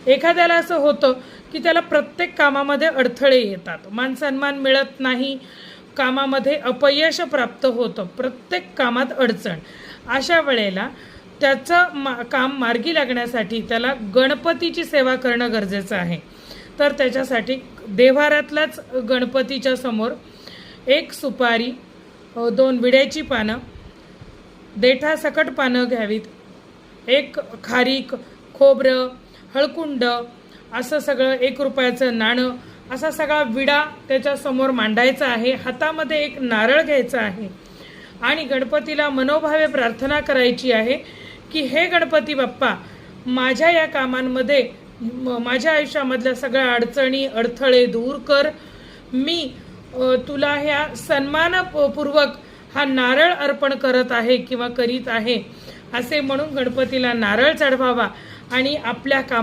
एखाद्याला असं होतं की त्याला प्रत्येक कामामध्ये अडथळे येतात, मानसन्मान मिळत नाही, कामामध्ये अपयश प्राप्त होतं, प्रत्येक कामात अडचण. अशा वेळेला त्याचं काम मार्गी लागण्यासाठी त्याला गणपतीची सेवा करणं गरजेचं आहे. तर त्याच्यासाठी देव्हाऱ्यातल्याच गणपतीच्या समोर 1 सुपारी, 2 विड्याची पानं, देठासकट पानं घ्यावीत, 1 खारीक, खोबरं, हळकुंड असं सगळं, 1 रुपयाचं नाणं, असा सगळा विडा त्याच्यासमोर मांडायचा आहे. हातामध्ये 1 नारळ घ्यायचा आहे आणि गणपतीला मनोभावे प्रार्थना करायची आहे की हे गणपती बाप्पा, माझ्या या कामांमध्ये माझ्या आयुष्यामधल्या सगळ्या अडचणी अडथळे दूर कर. मी तुला ह्या सन्मानपूर्वक हा नारळ अर्पण करत आहे किंवा करीत आहे असे म्हणून गणपतीला नारळ चढवावा आणि आपल्या कामात